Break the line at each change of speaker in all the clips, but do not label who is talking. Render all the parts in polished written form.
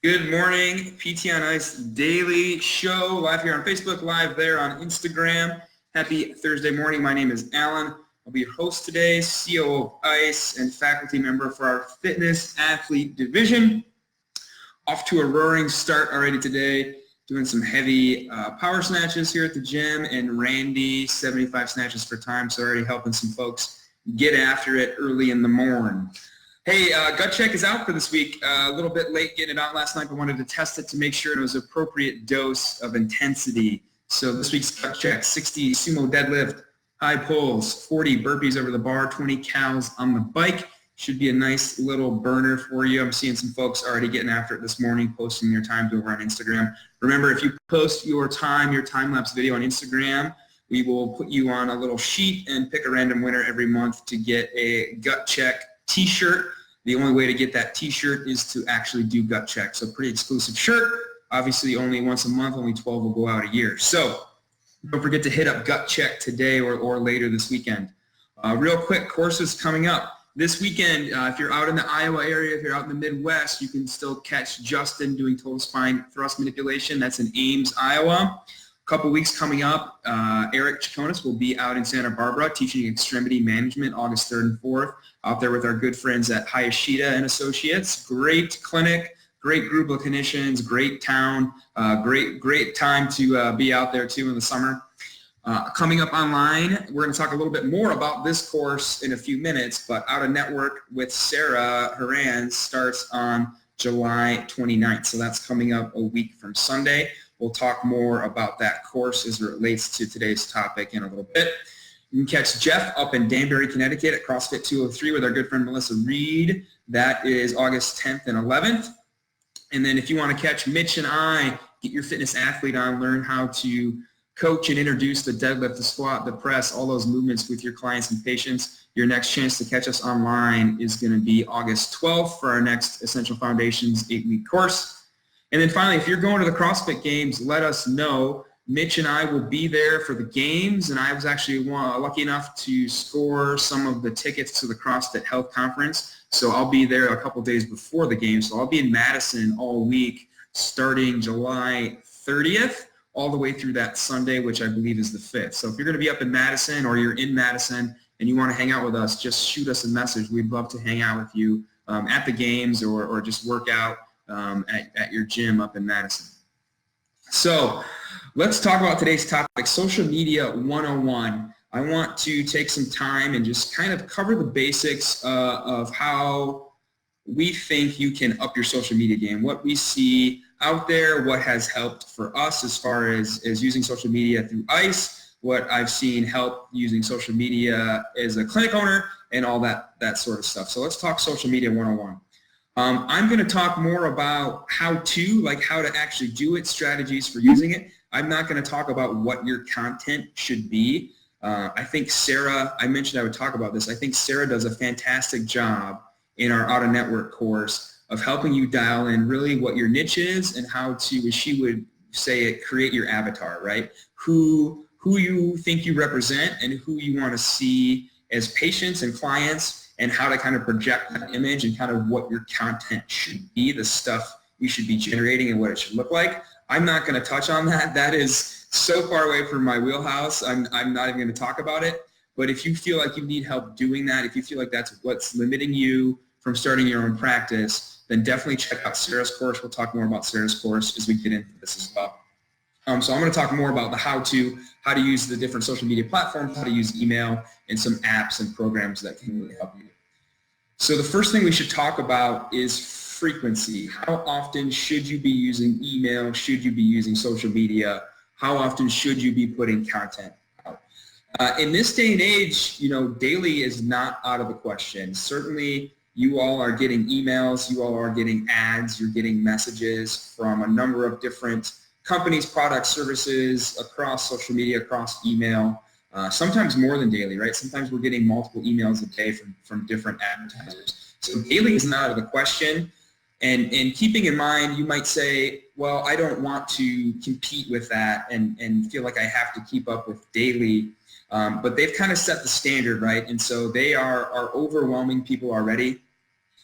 Good morning, PT on Ice daily show, live here on Facebook, live there on Instagram. Happy Thursday morning. My name is Alan. I'll be your host today, COO of Ice and faculty member for our fitness athlete division. Off to a roaring start already today, doing some heavy power snatches here at the gym, and Randy 75 snatches for time, so already helping some folks get after it early in the morning. Hey, gut check is out for this week. A little bit late getting it out last night, but wanted to test it to make sure it was an appropriate dose of intensity. So this week's gut check: 60 sumo deadlift, high pulls, 40 burpees over the bar, 20 cows on the bike. Should be a nice little burner for you. I'm seeing some folks already getting after it this morning, posting their times over on Instagram. Remember, if you post your time-lapse video on Instagram, we will put you on a little sheet and pick a random winner every month to get a gut check t-shirt. The only way to get that t-shirt is to actually do gut check. So pretty exclusive shirt. Obviously only once a month, only 12 will go out a year. So don't forget to hit up gut check today or later this weekend. Real quick, courses coming up. This weekend, if you're out in the Iowa area, if you're out in the Midwest, you can still catch Justin doing total spine thrust manipulation. That's in Ames, Iowa. A couple weeks coming up, Eric Chaconis will be out in Santa Barbara teaching extremity management August 3rd and 4th out there with our good friends at Hayashida and Associates. Great clinic, great group of clinicians, great town, great time to be out there too in the summer. Coming up online, we're going to talk a little bit more about this course in a few minutes, but Out of Network with Sarah Horan starts on July 29th. So that's coming up a week from Sunday. We'll talk more about that course as it relates to today's topic in a little bit. You can catch Jeff up in Danbury, Connecticut at CrossFit 203 with our good friend Melissa Reed. That is August 10th and 11th. And then if you want to catch Mitch and I, get your fitness athlete on, learn how to coach and introduce the deadlift, the squat, the press, all those movements with your clients and patients, your next chance to catch us online is going to be August 12th for our next Essential Foundations 8-week course. And then finally, if you're going to the CrossFit Games, let us know. Mitch and I will be there for the games, and I was actually lucky enough to score some of the tickets to the CrossFit Health Conference. So I'll be there a couple days before the game. So I'll be in Madison all week starting July 30th all the way through that Sunday, which I believe is the 5th. So if you're going to be up in Madison or you're in Madison and you want to hang out with us, just shoot us a message. We'd love to hang out with you at the games or just work out at your gym up in Madison. So let's talk about today's topic, Social Media 101. I want to take some time and just kind of cover the basics of how we think you can up your social media game, what we see out there, what has helped for us as far as using social media through ICE, what I've seen help using social media as a clinic owner, and all that sort of stuff. So let's talk Social Media 101. I'm going to talk more about how to actually do it, strategies for using it. I'm not going to talk about what your content should be. I think Sarah, I mentioned I would talk about this. I think Sarah does a fantastic job in our Out of Network course of helping you dial in really what your niche is and how to, as she would say it, create your avatar, right? Who you think you represent and who you want to see as patients and clients, and how to kind of project that image and kind of what your content should be, the stuff you should be generating and what it should look like. I'm not going to touch on that. That is so far away from my wheelhouse. I'm not even going to talk about it. But if you feel like you need help doing that, if you feel like that's what's limiting you from starting your own practice, then definitely check out Sarah's course. We'll talk more about Sarah's course as we get into this as well. So I'm going to talk more about the how to use the different social media platforms, how to use email, and some apps and programs that can really help you. So the first thing we should talk about is frequency. How often should you be using email? Should you be using social media? How often should you be putting content out? In this day and age, daily is not out of the question. Certainly, you all are getting emails, you all are getting ads, you're getting messages from a number of different companies, products, services across social media, across email. Sometimes more than daily, right? Sometimes we're getting multiple emails a day from different advertisers. So daily is not out of the question. And keeping in mind, you might say, well, I don't want to compete with that and feel like I have to keep up with daily. But they've kind of set the standard, right? And so they are overwhelming people already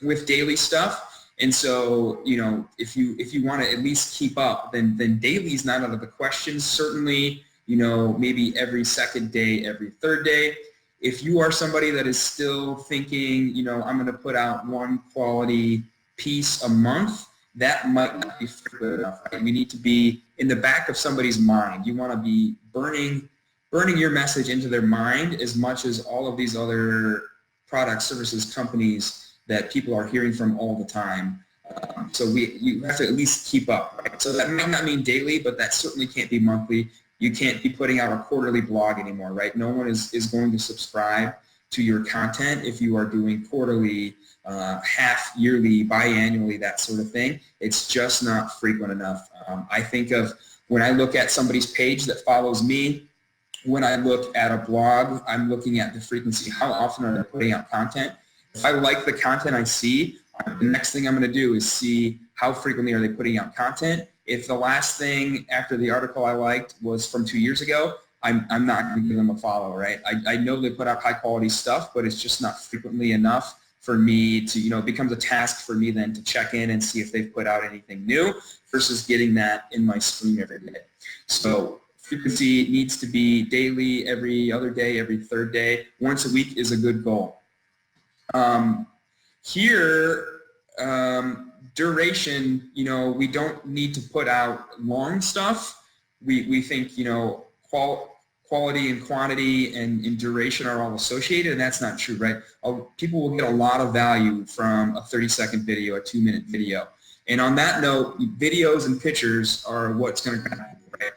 with daily stuff. And so, if you want to at least keep up, then daily is not out of the question. Certainly, maybe every second day, every third day. If you are somebody that is still thinking, I'm going to put out one quality piece a month, that might not be frequent enough. Right? We need to be in the back of somebody's mind. You want to be burning your message into their mind as much as all of these other products, services, companies that people are hearing from all the time. So you have to at least keep up. Right? So that might not mean daily, but that certainly can't be monthly. You can't be putting out a quarterly blog anymore, right? No one is going to subscribe to your content if you are doing quarterly, half yearly, biannually, that sort of thing. It's just not frequent enough. I think of when I look at somebody's page that follows me, when I look at a blog, I'm looking at the frequency. How often are they putting out content? If I like the content I see, the next thing I'm going to do is see how frequently are they putting out content. If the last thing after the article I liked was from 2 years ago, I'm not going to give them a follow, right? I know they put out high quality stuff, but it's just not frequently enough for me to, it becomes a task for me then to check in and see if they've put out anything new versus getting that in my stream every day. So frequency needs to be daily, every other day, every third day. Once a week is a good goal. Duration, we don't need to put out long stuff. We think, quality and quantity and duration are all associated, and that's not true, right? People will get a lot of value from a 30-second video, a 2-minute video. And on that note, videos and pictures are what's going to happen, right?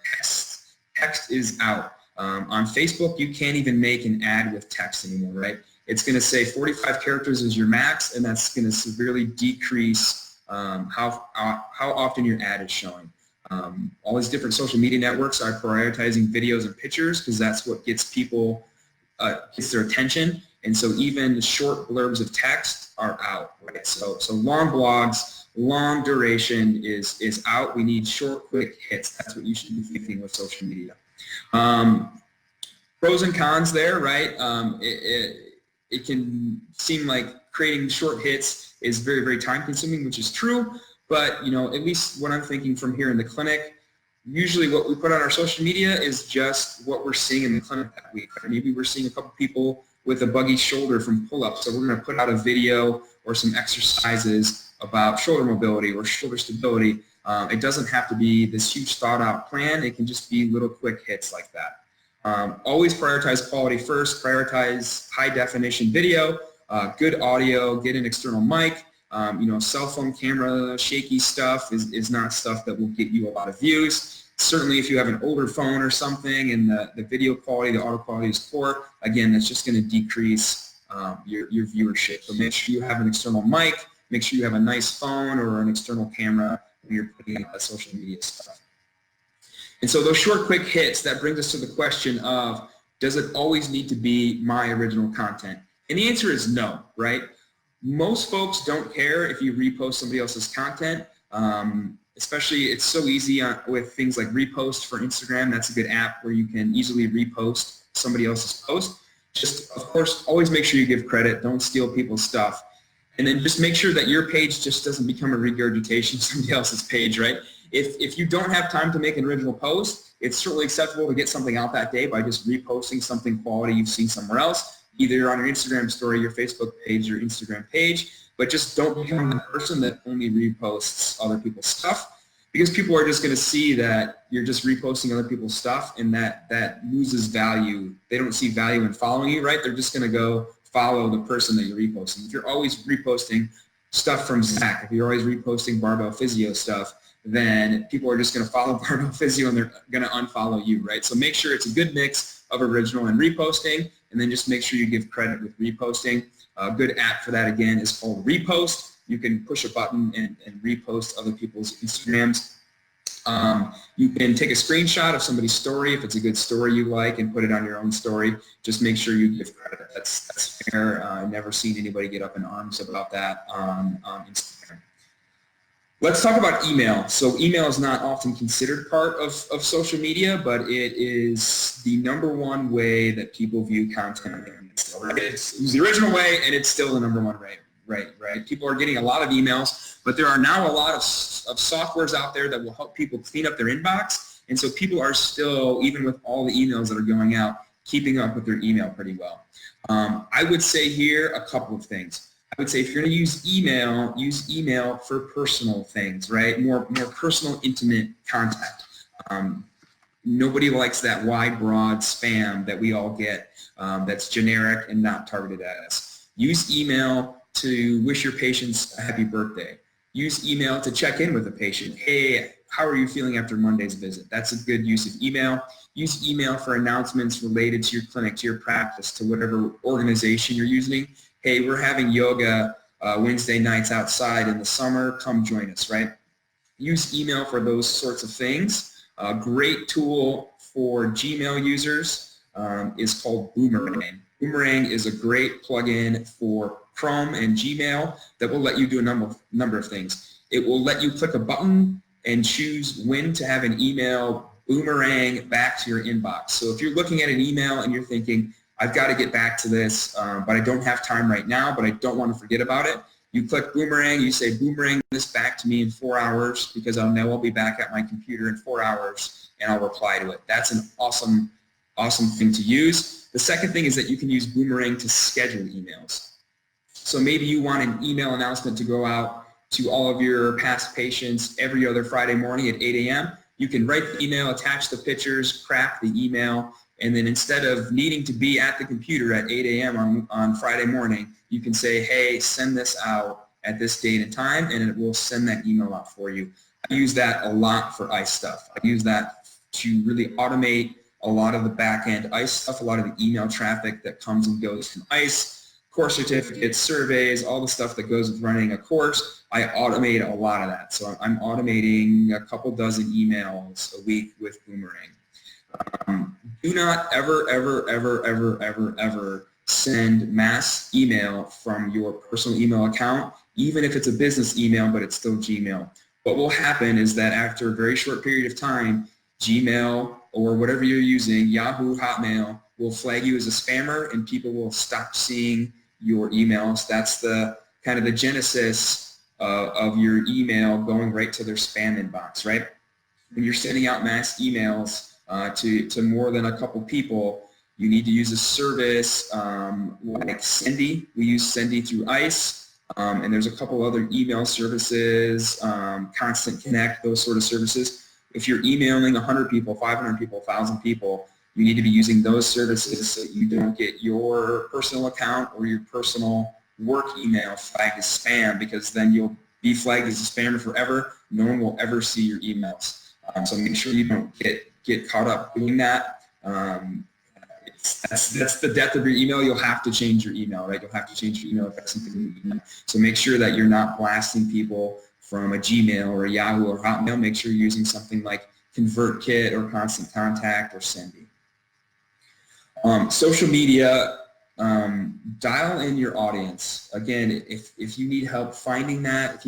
Text is out. On Facebook, you can't even make an ad with text anymore, right? It's going to say 45 characters is your max, and that's going to severely decrease how often your ad is showing. All these different social media networks are prioritizing videos and pictures because that's what gets people, gets their attention. And so even short blurbs of text are out, right? So long blogs, long duration is out. We need short, quick hits. That's what you should be thinking with social media. Pros and cons there, right? It can seem like creating short hits is very, very time consuming, which is true. But, at least what I'm thinking from here in the clinic, usually what we put on our social media is just what we're seeing in the clinic that week. Maybe we're seeing a couple people with a buggy shoulder from pull-ups, so we're going to put out a video or some exercises about shoulder mobility or shoulder stability. It doesn't have to be this huge thought-out plan. It can just be little quick hits like that. Always prioritize quality first. Prioritize high-definition video, good audio, get an external mic. Cell phone camera, shaky stuff is not stuff that will get you a lot of views. Certainly if you have an older phone or something and the video quality, the audio quality is poor, again, that's just going to decrease your viewership. So make sure you have an external mic, make sure you have a nice phone or an external camera when you're putting out social media stuff. And so those short, quick hits, that brings us to the question of, does it always need to be my original content? And the answer is no, right? Most folks don't care if you repost somebody else's content, especially it's so easy with things like Repost for Instagram. That's a good app where you can easily repost somebody else's post. Just, of course, always make sure you give credit. Don't steal people's stuff. And then just make sure that your page just doesn't become a regurgitation of somebody else's page, right? If you don't have time to make an original post, it's certainly acceptable to get something out that day by just reposting something quality you've seen somewhere else, either on your Instagram story, your Facebook page, your Instagram page, but just don't become the person that only reposts other people's stuff, because people are just going to see that you're just reposting other people's stuff, and that loses value. They don't see value in following you, right? They're just going to go follow the person that you're reposting. If you're always reposting stuff from Zach, if you're always reposting Barbell Physio stuff, then people are just going to follow Barbell Physio and they're going to unfollow you, right? So make sure it's a good mix of original and reposting, and then just make sure you give credit with reposting. A good app for that, again, is called Repost. You can push a button and repost other people's Instagrams. You can take a screenshot of somebody's story if it's a good story you like and put it on your own story. Just make sure you give credit. That's fair. I've never seen anybody get up in arms about that on Instagram. Let's talk about email. So email is not often considered part of social media, but it is the #1 way that people view content. It's the original way, and it's still the #1 way. Right. People are getting a lot of emails, But there are now a lot of softwares out there that will help people clean up their inbox. And so people are still, even with all the emails that are going out, keeping up with their email pretty well. I would say here a couple of things. I would say if you're going to use email for personal things, right? More personal, intimate contact. Nobody likes that wide, broad spam that we all get that's generic and not targeted at us. Use email to wish your patients a happy birthday. Use email to check in with a patient. Hey, how are you feeling after Monday's visit? That's a good use of email. Use email for announcements related to your clinic, to your practice, to whatever organization you're using. Hey, we're having yoga Wednesday nights outside in the summer. Come join us, right? Use email for those sorts of things. A great tool for Gmail users is called Boomerang. Boomerang is a great plugin for Chrome and Gmail that will let you do a number of things. It will let you click a button and choose when to have an email boomerang back to your inbox. So if you're looking at an email and you're thinking, I've got to get back to this, but I don't have time right now, but I don't want to forget about it, you click Boomerang, you say, boomerang this back to me in 4 hours because I'll know I'll be back at my computer in 4 hours and I'll reply to it. That's an awesome thing to use. The second thing is that you can use Boomerang to schedule emails. So maybe you want an email announcement to go out to all of your past patients every other Friday morning at 8 a.m. You can write the email, attach the pictures, craft the email, and then instead of needing to be at the computer at 8 a.m. on Friday morning, you can say, hey, send this out at this date and time, and it will send that email out for you. I use that a lot for ICE stuff. I use that to really automate a lot of the back-end ICE stuff, a lot of the email traffic that comes and goes from ICE, course certificates, surveys, all the stuff that goes with running a course. I automate a lot of that. So I'm automating a couple dozen emails a week with Boomerang. Do not ever send mass email from your personal email account, even if it's a business email, but it's still Gmail. What will happen is that after a very short period of time, Gmail or whatever you're using, Yahoo, Hotmail, will flag you as a spammer and people will stop seeing your emails. That's the kind of the genesis of your email going right to their spam inbox, right? When you're sending out mass emails to more than a couple people, you need to use a service like Sendie. We use Sendie through ICE, and there's a couple other email services, Constant Connect, those sort of services. If you're emailing 100 people, 500 people, 1,000 people, you need to be using those services so that you don't get your personal account or your personal work email flagged as spam, because then you'll be flagged as a spammer forever. No one will ever see your emails. So make sure you don't get caught up doing that. That's the death of your email. You'll have to change your email, right? You'll have to change your email if that's something you email. So make sure that you're not blasting people from a Gmail or a Yahoo or Hotmail. Make sure you're using something like ConvertKit or Constant Contact or Sendie. Social media, dial in your audience. Again, if you need help finding that,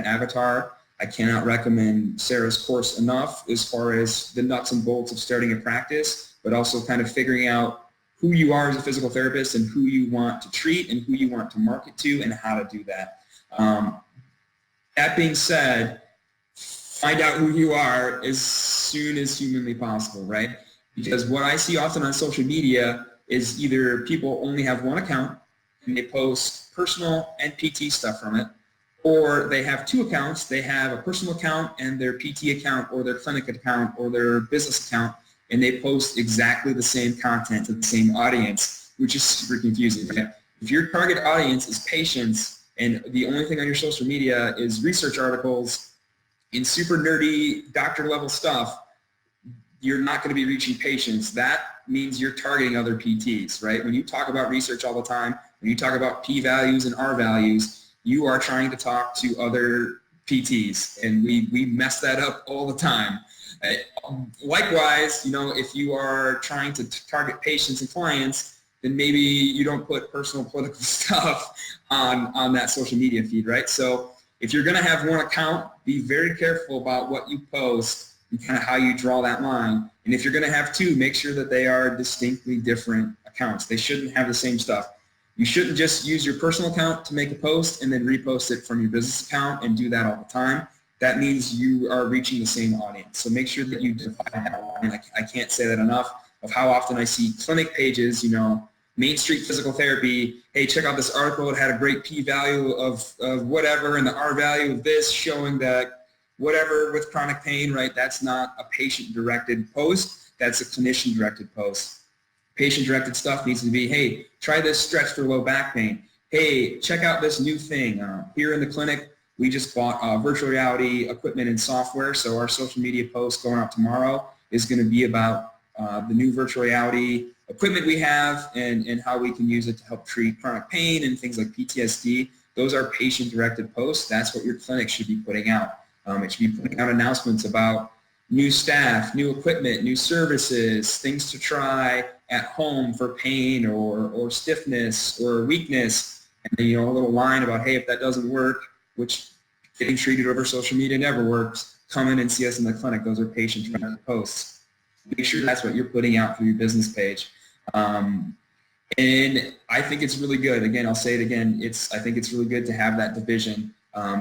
avatar, I cannot recommend Sarah's course enough as far as the nuts and bolts of starting a practice, but also kind of figuring out who you are as a physical therapist and who you want to treat and who you want to market to and how to do that. That being said, find out who you are as soon as humanly possible, right? Because what I see often on social media is either people only have one account and they post personal and PT stuff from it, or they have two accounts. They have a personal account and their PT account or their clinic account or their business account, and they post exactly the same content to the same audience, which is super confusing, right? If your target audience is patients and the only thing on your social media is research articles in super nerdy doctor level stuff, you're not going to be reaching patients. That means you're targeting other PTs, right? When you talk about research all the time, when you talk about p-values and r-values, you are trying to talk to other PTs, and we mess that up all the time. Likewise, if you are trying to target patients and clients, then maybe you don't put personal political stuff on that social media feed, right? So if you're going to have one account, be very careful about what you post and kind of how you draw that line. And if you're going to have two, make sure that they are distinctly different accounts. They shouldn't have the same stuff. You shouldn't just use your personal account to make a post and then repost it from your business account and do that all the time. That means you are reaching the same audience. So make sure that you define that line. I can't say that enough of how often I see clinic pages, Main Street Physical Therapy, hey, check out this article. It had a great p-value of whatever and the r-value of this showing that whatever with chronic pain, right? That's not a patient-directed post. That's a clinician-directed post. Patient-directed stuff needs to be, hey, try this stretch for low back pain. Hey, check out this new thing. Here in the clinic, we just bought virtual reality equipment and software, so our social media post going out tomorrow is going to be about the new virtual reality equipment we have and how we can use it to help treat chronic pain and things like PTSD. Those are patient-directed posts. That's what your clinic should be putting out. It should be putting out announcecements about new staff, new equipment, new services, things to try at home for pain or stiffness or weakness, and then a little line about, hey, if that doesn't work, which getting treated over social media never works, come in and see us in the clinic. Those are patient-directed posts. Make sure that's what you're putting out through your business page. And I think it's really good. Again, I'll say it again. I think it's really good to have that division.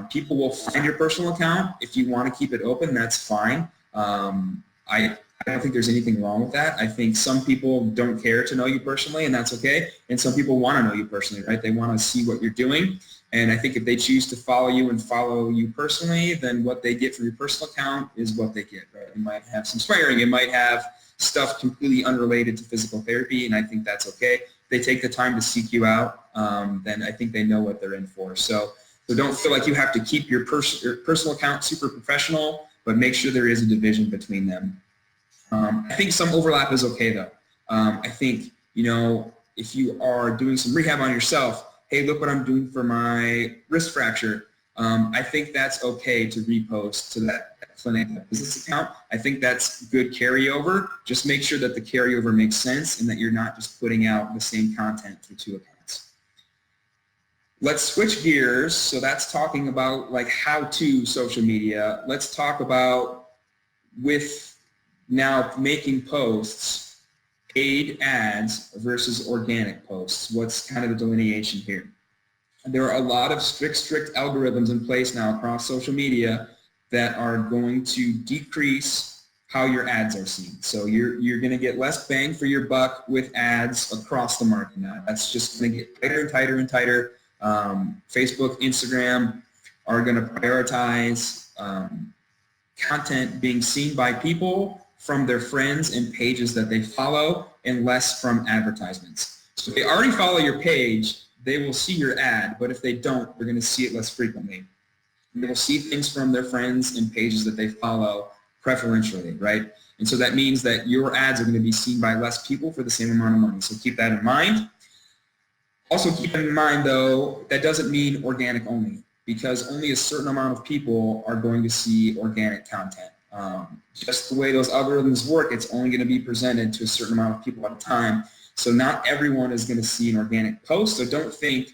People will find your personal account. If you want to keep it open, that's fine. I don't think there's anything wrong with that. I think some people don't care to know you personally, and that's okay. And some people want to know you personally, right? They want to see what you're doing. And I think if they choose to follow you and follow you personally, then what they get from your personal account is what they get, right? It might have some swearing. It might have stuff completely unrelated to physical therapy, and I think that's okay. If they take the time to seek you out, then I think they know what they're in for. So don't feel like you have to keep your personal account super professional, but make sure there is a division between them. I think some overlap is okay, though. I think, if you are doing some rehab on yourself, hey, look what I'm doing for my wrist fracture. I think that's okay to repost to that clinic, that business account. I think that's good carryover. Just make sure that the carryover makes sense and that you're not just putting out the same content through two accounts. Let's switch gears. So that's talking about like how-to social media. Let's talk about with now making posts, paid ads versus organic posts. What's kind of the delineation here? There are a lot of strict algorithms in place now across social media that are going to decrease how your ads are seen. So you're going to get less bang for your buck with ads across the market now. That's just going to get tighter and tighter and tighter. Facebook, Instagram are going to prioritize content being seen by people from their friends and pages that they follow and less from advertisements. So if they already follow your page, they will see your ad, but if they don't, they're going to see it less frequently. They will see things from their friends and pages that they follow preferentially, right? And so that means that your ads are going to be seen by less people for the same amount of money. So keep that in mind. Also keep in mind, though, that doesn't mean organic only, because only a certain amount of people are going to see organic content. Just the way those algorithms work, it's only going to be presented to a certain amount of people at a time. So not everyone is going to see an organic post. So don't think,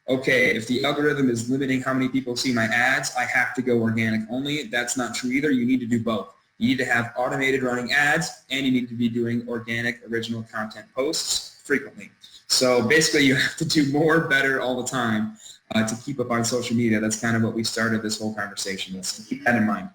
okay, if the algorithm is limiting how many people see my ads, I have to go organic only. That's not true either. You need to do both. You need to have automated running ads, and you need to be doing organic original content posts frequently. So basically you have to do more, better all the time to keep up on social media. That's kind of what we started this whole conversation with. So keep that in mind.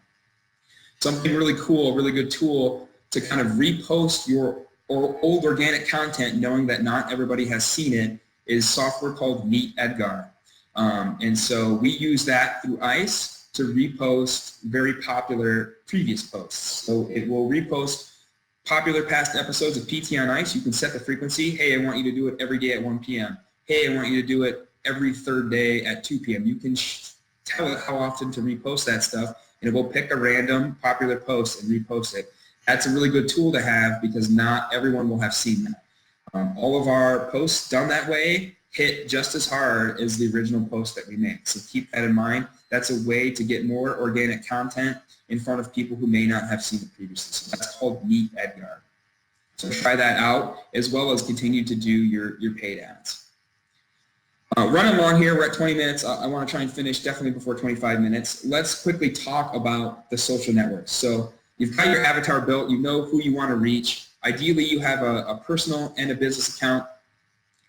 Something really cool, really good tool to kind of repost your old organic content, knowing that not everybody has seen it, is software called MeetEdgar. And so we use that through ICE to repost very popular previous posts. So it will repost popular past episodes of PT on ICE. You can set the frequency. Hey, I want you to do it every day at 1 p.m. Hey, I want you to do it every third day at 2 p.m. You can tell it how often to repost that stuff, and it will pick a random popular post and repost it. That's a really good tool to have because not everyone will have seen that. All of our posts done that way hit just as hard as the original post that we make. So keep that in mind. That's a way to get more organic content in front of people who may not have seen it previously. So that's called MeetEdgar. So try that out, as well as continue to do your paid ads. Running along here, we're at 20 minutes. I want to try and finish definitely before 25 minutes. Let's quickly talk about the social networks. So you've got your avatar built. You know who you want to reach. Ideally, you have a personal and a business account.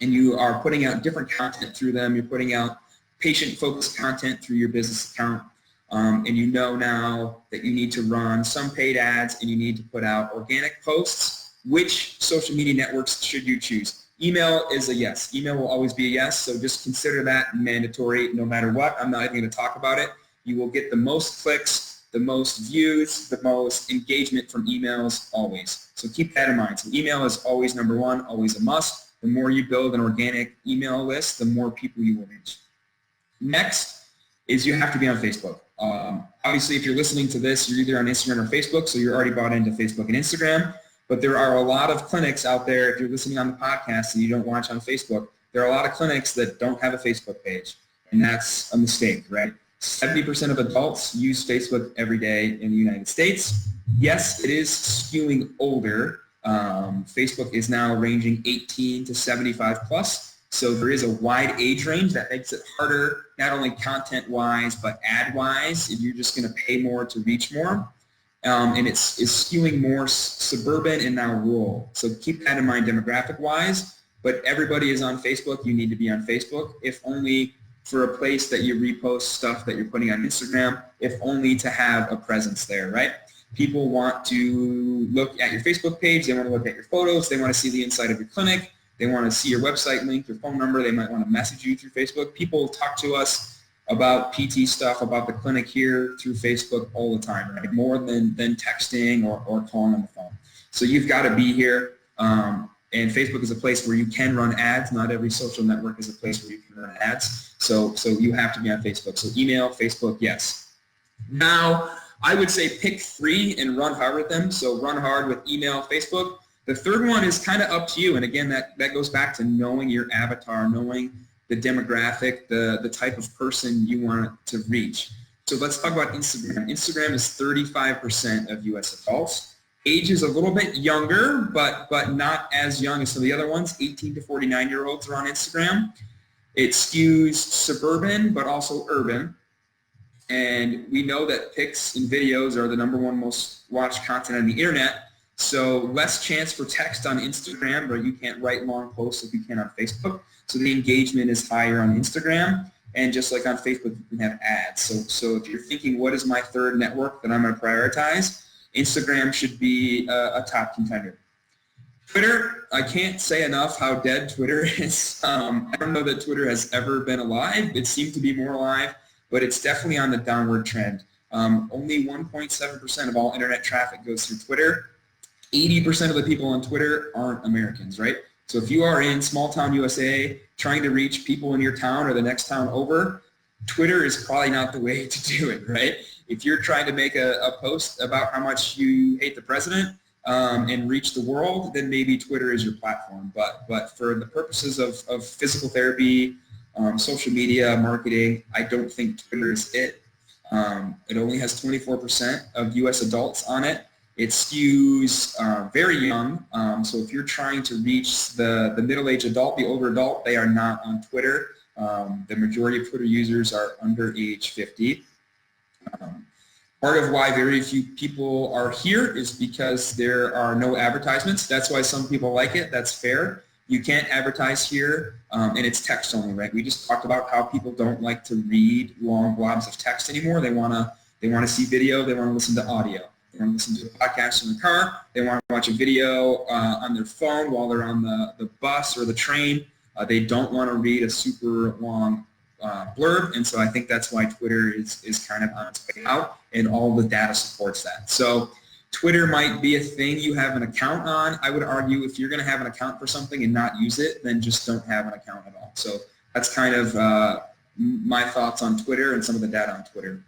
and you are putting out different content through them. You're putting out patient-focused content through your business account, and you know now that you need to run some paid ads and you need to put out organic posts. Which social media networks should you choose? Email is a yes. Email will always be a yes, so just consider that mandatory no matter what. I'm not even going to talk about it. You will get the most clicks, the most views, the most engagement from emails always. So keep that in mind. So email is always number one, always a must. The more you build an organic email list, the more people you will reach. Next is you have to be on Facebook. Obviously, if you're listening to this, you're either on Instagram or Facebook, so you're already bought into Facebook and Instagram. But there are a lot of clinics out there, if you're listening on the podcast and you don't watch on Facebook, there are a lot of clinics that don't have a Facebook page, and that's a mistake, right? 70% of adults use Facebook every day in the United States. Yes, it is skewing older. Facebook is now ranging 18 to 75 plus, so there is a wide age range that makes it harder, not only content-wise, but ad-wise, if you're just going to pay more to reach more. And it's skewing more suburban and now rural. So keep that in mind demographic-wise, but everybody is on Facebook. You need to be on Facebook, if only for a place that you repost stuff that you're putting on Instagram, if only to have a presence there, right? People want to look at your Facebook page. They want to look at your photos. They want to see the inside of your clinic. They want to see your website link, your phone number. They might want to message you through Facebook. People talk to us about PT stuff, about the clinic here through Facebook all the time, right? More than texting or calling on the phone. So you've got to be here. And Facebook is a place where you can run ads. Not every social network is a place where you can run ads. So you have to be on Facebook. So email, Facebook, yes. Now, I would say pick 3 and run hard with them. So run hard with email, Facebook. The third one is kind of up to you. And again, that goes back to knowing your avatar, knowing the demographic, the type of person you want to reach. So let's talk about Instagram. Instagram is 35% of U.S. adults. Age is a little bit younger, but not as young as some of the other ones. 18 to 49-year-olds are on Instagram. It skews suburban, but also urban. And we know that pics and videos are the #1 most watched content on the internet. So less chance for text on Instagram, but you can't write long posts like you can on Facebook. So the engagement is higher on Instagram. And just like on Facebook, you can have ads. So if you're thinking, what is my third network that I'm going to prioritize? Instagram should be a top contender. Twitter, I can't say enough how dead Twitter is. I don't know that Twitter has ever been alive. It seemed to be more alive, but it's definitely on the downward trend. Only 1.7% of all internet traffic goes through Twitter. 80% of the people on Twitter aren't Americans, right? So if you are in small town USA trying to reach people in your town or the next town over, Twitter is probably not the way to do it, right? If you're trying to make a post about how much you hate the president and reach the world, then maybe Twitter is your platform. But for the purposes of physical therapy, social media, marketing, I don't think Twitter is it. It only has 24% of U.S. adults on it. It skews very young, so if you're trying to reach the middle-aged adult, the older adult, they are not on Twitter. The majority of Twitter users are under age 50. Part of why very few people are here is because there are no advertisements. That's why some people like it. That's fair. You can't advertise here, and it's text only, right? We just talked about how people don't like to read long blobs of text anymore. They want to see video. They want to listen to audio. They want to listen to a podcast in the car. They want to watch a video on their phone while they're on the bus or the train. They don't want to read a super long blurb, and so I think that's why Twitter is kind of on its way out, and all the data supports that. So Twitter might be a thing you have an account on. I would argue if you're going to have an account for something and not use it, then just don't have an account at all. So that's kind of my thoughts on Twitter and some of the data on Twitter.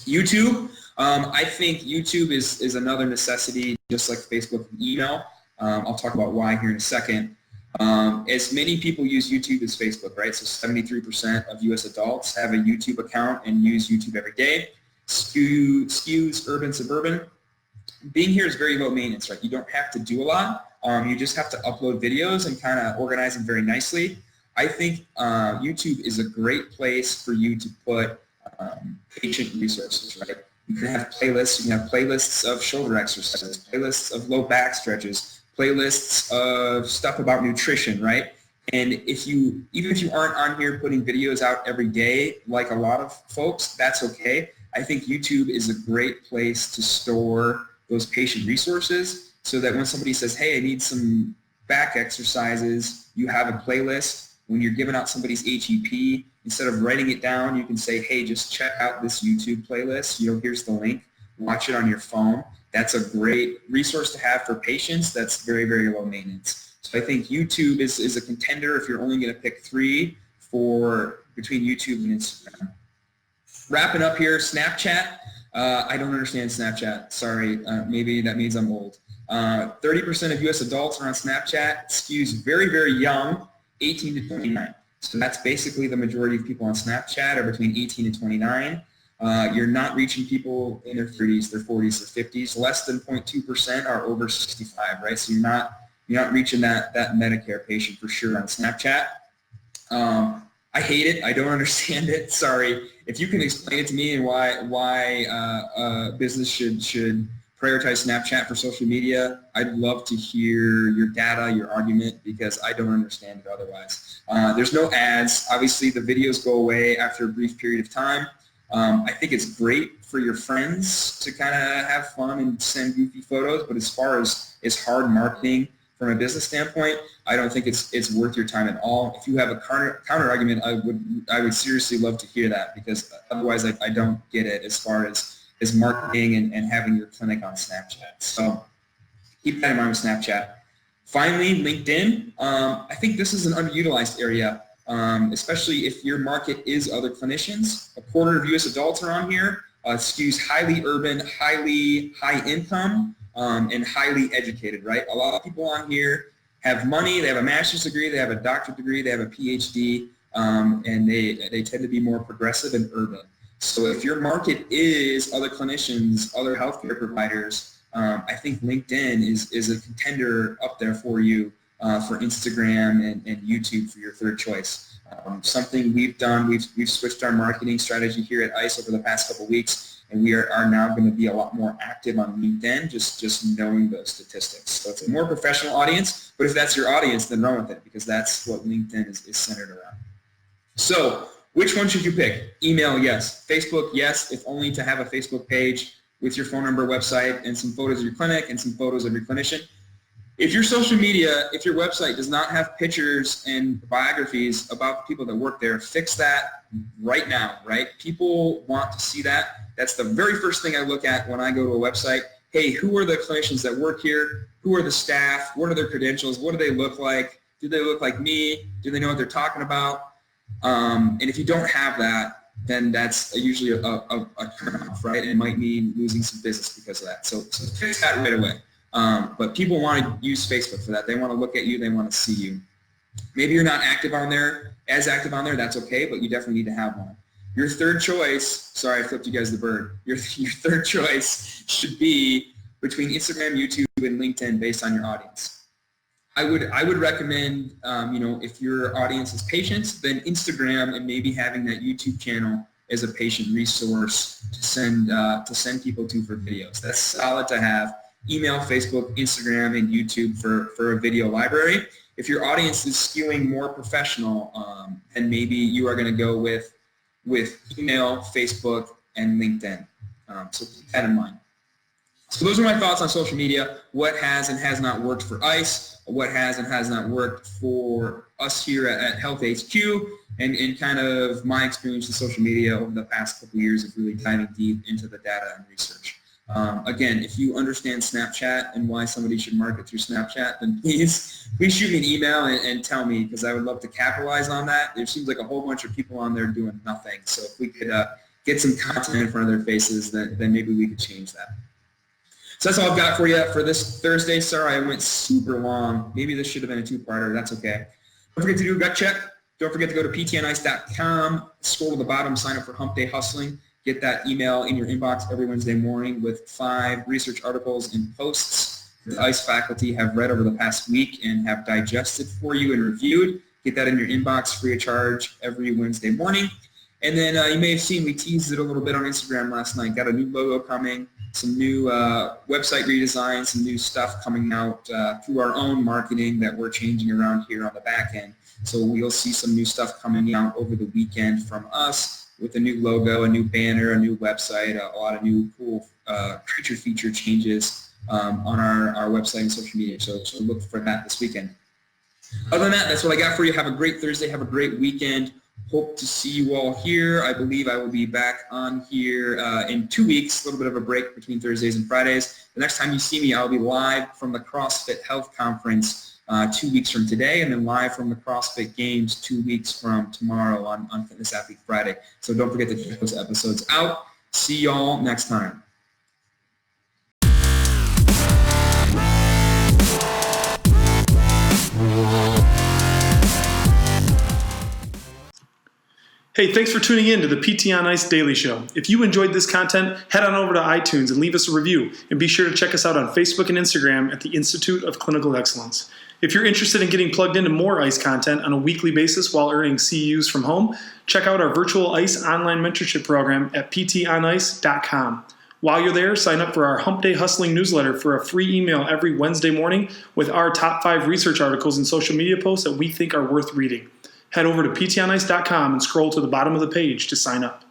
YouTube, I think YouTube is another necessity, just like Facebook and email. I'll talk about why here in a second. As many people use YouTube as Facebook, right? So 73% of U.S. adults have a YouTube account and use YouTube every day. Skews urban, suburban. Being here is very low maintenance, right? You don't have to do a lot. You just have to upload videos and kind of organize them very nicely. I think YouTube is a great place for you to put patient resources, right? You can have playlists. You can have playlists of shoulder exercises, playlists of low back stretches, playlists of stuff about nutrition, right? And even if you aren't on here putting videos out every day, like a lot of folks, that's okay. I think YouTube is a great place to store those patient resources so that when somebody says, hey, I need some back exercises, you have a playlist. When you're giving out somebody's HEP, instead of writing it down, you can say, hey, just check out this YouTube playlist. Here's the link. Watch it on your phone. That's a great resource to have for patients. That's very, very low maintenance. So I think YouTube is a contender if you're only going to pick three between YouTube and Instagram. Wrapping up here, Snapchat. I don't understand Snapchat. Sorry. Maybe that means I'm old. 30% of U.S. adults are on Snapchat. Skews very, very young, 18 to 29. So that's basically the majority of people on Snapchat are between 18 and 29. You're not reaching people in their 30s, their 40s, their 50s. Less than 0.2% are over 65, right? So you're not reaching that Medicare patient for sure on Snapchat. I hate it. I don't understand it. Sorry. If you can explain it to me and why business should prioritize Snapchat for social media, I'd love to hear your data, your argument, because I don't understand it otherwise. There's no ads. Obviously, the videos go away after a brief period of time. I think it's great for your friends to kind of have fun and send goofy photos, but as far as hard marketing from a business standpoint, I don't think it's worth your time at all. If you have a counter argument, I would seriously love to hear that, because otherwise I don't get it as far as marketing and having your clinic on Snapchat. So keep that in mind with Snapchat. Finally, LinkedIn. I think this is an underutilized area, especially if your market is other clinicians. A quarter of U.S. adults are on here. Skews highly urban, highly high income, and highly educated, right? A lot of people on here have money, they have a master's degree, they have a doctorate degree, they have a PhD, and they tend to be more progressive and urban. So if your market is other clinicians, other healthcare providers, I think LinkedIn is a contender up there for you for Instagram and YouTube for your third choice. Something we've done, we've switched our marketing strategy here at ICE over the past couple of weeks, and we are now going to be a lot more active on LinkedIn, just knowing those statistics. So it's a more professional audience, but if that's your audience, then run with it, because that's what LinkedIn is centered around. So which one should you pick? Email, yes. Facebook, yes, if only to have a Facebook page with your phone number, website, and some photos of your clinic and some photos of your clinician. If your social media, if your website does not have pictures and biographies about the people that work there, fix that right now, right? People want to see that. That's the very first thing I look at when I go to a website. Hey, who are the clinicians that work here? Who are the staff? What are their credentials? What do they look like? Do they look like me? Do they know what they're talking about? And if you don't have that, then that's usually a turnoff, right? And it might mean losing some business because of that. So fix that right away. But people want to use Facebook for that. They want to look at you. They want to see you. Maybe you're not active on there, that's okay, but you definitely need to have one. Your third choice, sorry, I flipped you guys the bird. Your third choice should be between Instagram, YouTube, and LinkedIn based on your audience. I would recommend, if your audience is patients, then Instagram and maybe having that YouTube channel as a patient resource to send people to for videos. That's solid to have. Email, Facebook, Instagram, and YouTube for a video library. If your audience is skewing more professional, then maybe you are going to go with email, Facebook, and LinkedIn. So keep that in mind. So those are my thoughts on social media, what has and has not worked for ICE, what has and has not worked for us here at Health HQ, and kind of my experience with social media over the past couple of years of really diving deep into the data and research. Again, if you understand Snapchat and why somebody should market through Snapchat, then please shoot me an email and tell me, because I would love to capitalize on that. There seems like a whole bunch of people on there doing nothing. So if we could get some content in front of their faces, then maybe we could change that. So that's all I've got for you for this Thursday. Sorry I went super long. Maybe this should have been a two-parter. That's okay. Don't forget to do a gut check. Don't forget to go to ptnice.com, scroll to the bottom, sign up for Hump Day Hustling. Get that email in your inbox every Wednesday morning with 5 research articles and posts the ICE faculty have read over the past week and have digested for you and reviewed. Get that in your inbox free of charge every Wednesday morning. And then you may have seen we teased it a little bit on Instagram last night. Got a new logo coming. some new website redesign, some new stuff coming out through our own marketing that we're changing around here on the back end. So we'll see some new stuff coming out over the weekend from us with a new logo, a new banner, a new website, a lot of new cool creature feature changes on our website and social media. So look for that this weekend. Other than that, that's what I got for you. Have a great Thursday. Have a great weekend. Hope to see you all here. I believe I will be back on here in 2 weeks, a little bit of a break between Thursdays and Fridays. The next time you see me, I'll be live from the CrossFit Health Conference 2 weeks from today, and then live from the CrossFit Games 2 weeks from tomorrow on Fitness Athlete Friday. So don't forget to check those episodes out. See y'all next time.
Hey, thanks for tuning in to the PT on Ice Daily Show. If you enjoyed this content, head on over to iTunes and leave us a review. And be sure to check us out on Facebook and Instagram at the Institute of Clinical Excellence. If you're interested in getting plugged into more ICE content on a weekly basis while earning CEUs from home, check out our virtual ICE online mentorship program at ptonice.com. While you're there, sign up for our Hump Day Hustling newsletter for a free email every Wednesday morning with our top 5 research articles and social media posts that we think are worth reading. Head over to ptonice.com and scroll to the bottom of the page to sign up.